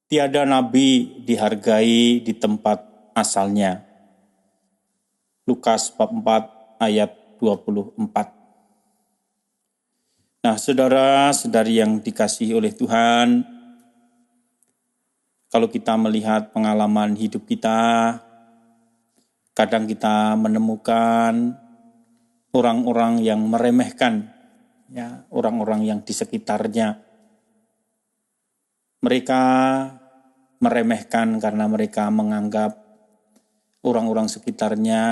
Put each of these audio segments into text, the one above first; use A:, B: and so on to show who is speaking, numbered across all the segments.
A: Tiada nabi dihargai di tempat asalnya. Lukas bab 4 ayat 24. Nah, saudara-saudari yang dikasihi oleh Tuhan, kalau kita melihat pengalaman hidup kita, kadang kita menemukan orang-orang yang meremehkan, orang-orang yang di sekitarnya. Mereka meremehkan karena mereka menganggap orang-orang sekitarnya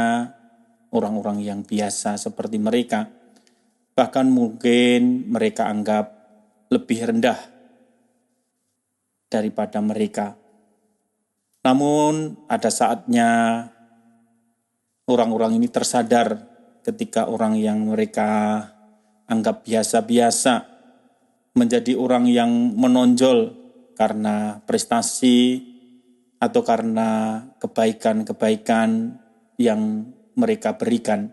A: orang-orang yang biasa seperti mereka. Bahkan mungkin mereka anggap lebih rendah daripada mereka. Namun ada saatnya orang-orang ini tersadar ketika orang yang mereka anggap biasa-biasa menjadi orang yang menonjol karena prestasi atau karena kebaikan-kebaikan yang mereka berikan,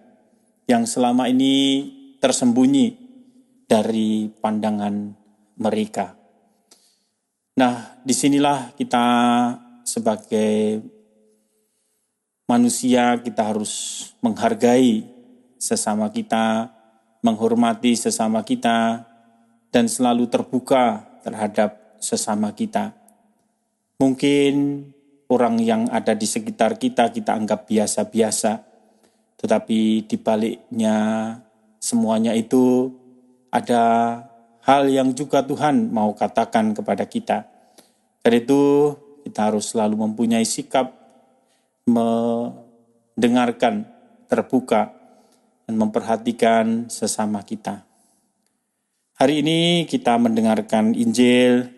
A: yang selama ini tersembunyi dari pandangan mereka. Nah, disinilah kita sebagai manusia, kita harus menghargai sesama kita, menghormati sesama kita, dan selalu terbuka terhadap sesama kita. Mungkin orang yang ada di sekitar kita, kita anggap biasa-biasa, tetapi di baliknya semuanya itu ada hal yang juga Tuhan mau katakan kepada kita. Karena itu kita harus selalu mempunyai sikap mendengarkan, terbuka, dan memperhatikan sesama kita. Hari ini kita mendengarkan Injil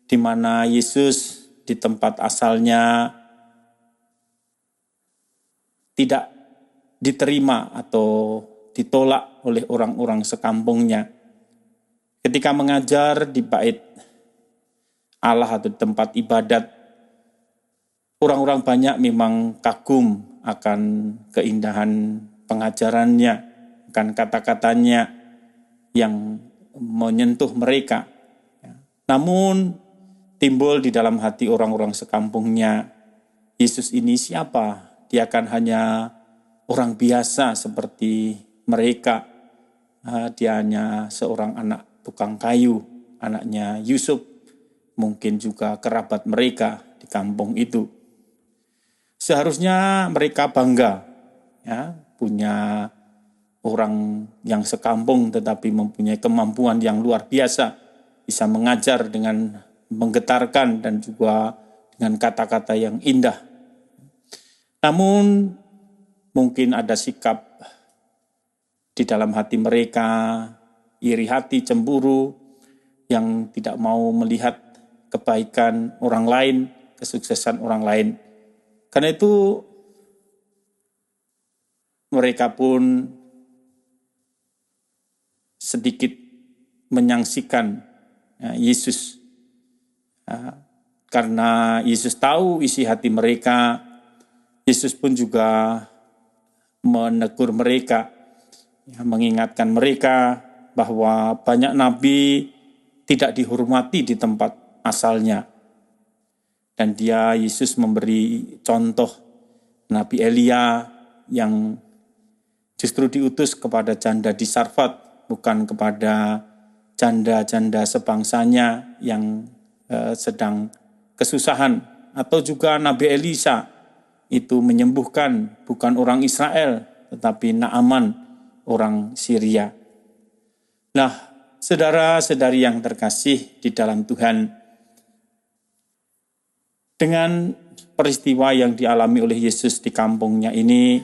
A: di mana Yesus di tempat asalnya tidak diterima atau ditolak oleh orang-orang sekampungnya. Ketika mengajar di bait Allah atau tempat ibadat, orang-orang banyak memang kagum akan keindahan pengajarannya, akan kata-katanya yang menyentuh mereka. Namun timbul di dalam hati orang-orang sekampungnya, Yesus ini siapa? Dia kan hanya orang biasa seperti mereka. Dia hanya seorang anak tukang kayu, anaknya Yusuf, mungkin juga kerabat mereka di kampung itu. Seharusnya mereka bangga, punya orang yang sekampung tetapi mempunyai kemampuan yang luar biasa, bisa mengajar dengan menggetarkan dan juga dengan kata-kata yang indah. Namun mungkin ada sikap di dalam hati mereka, iri hati, cemburu, yang tidak mau melihat kebaikan orang lain, kesuksesan orang lain. Karena itu mereka pun sedikit menyangsikan Yesus. Karena Yesus tahu isi hati mereka, Yesus pun juga menegur mereka, mengingatkan mereka bahwa banyak nabi tidak dihormati di tempat asalnya. Dan Yesus memberi contoh Nabi Elia yang justru diutus kepada janda di Sarfat, bukan kepada janda-janda sebangsanya yang sedang kesusahan. Atau juga Nabi Elisa itu menyembuhkan bukan orang Israel, tetapi Naaman, orang Syria. Nah, saudara-saudari yang terkasih di dalam Tuhan, dengan peristiwa yang dialami oleh Yesus di kampungnya ini,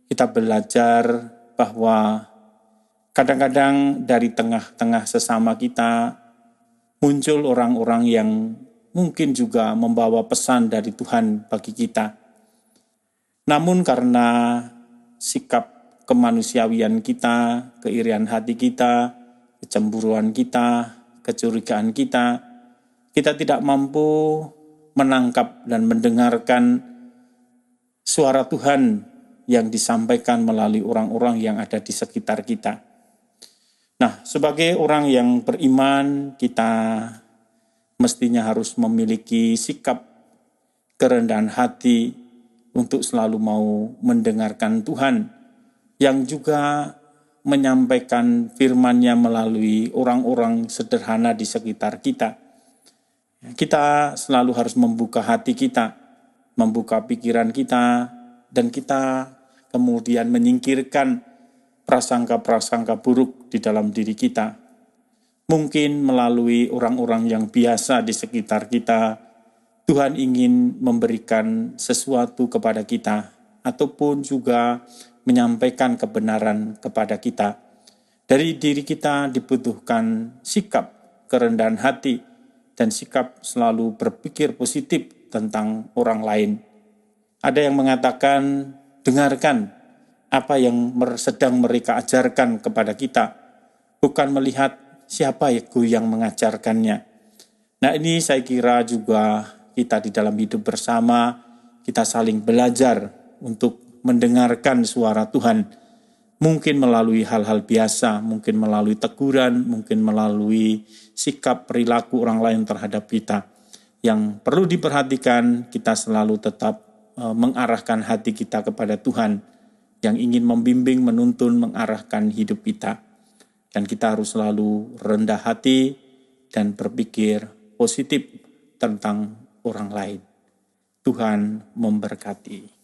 A: kita belajar bahwa kadang-kadang dari tengah-tengah sesama kita muncul orang-orang yang mungkin juga membawa pesan dari Tuhan bagi kita. Namun karena sikap kemanusiawian kita, keirian hati kita, kecemburuan kita, kecurigaan kita, kita tidak mampu menangkap dan mendengarkan suara Tuhan yang disampaikan melalui orang-orang yang ada di sekitar kita. Nah, sebagai orang yang beriman, kita mestinya harus memiliki sikap kerendahan hati untuk selalu mau mendengarkan Tuhan, yang juga menyampaikan firman-Nya melalui orang-orang sederhana di sekitar kita. Kita selalu harus membuka hati kita, membuka pikiran kita, dan kita kemudian menyingkirkan prasangka-prasangka buruk di dalam diri kita. Mungkin melalui orang-orang yang biasa di sekitar kita, Tuhan ingin memberikan sesuatu kepada kita, ataupun juga menyampaikan kebenaran kepada kita. Dari diri kita dibutuhkan sikap kerendahan hati dan sikap selalu berpikir positif tentang orang lain. Ada yang mengatakan, dengarkan apa yang sedang mereka ajarkan kepada kita, bukan melihat siapa itu yang mengajarkannya. Nah, ini saya kira juga kita di dalam hidup bersama, kita saling belajar untuk mendengarkan suara Tuhan. Mungkin melalui hal-hal biasa, mungkin melalui teguran, mungkin melalui sikap perilaku orang lain terhadap kita. Yang perlu diperhatikan, kita selalu tetap mengarahkan hati kita kepada Tuhan, yang ingin membimbing, menuntun, mengarahkan hidup kita. Dan kita harus selalu rendah hati dan berpikir positif tentang orang lain. Tuhan memberkati.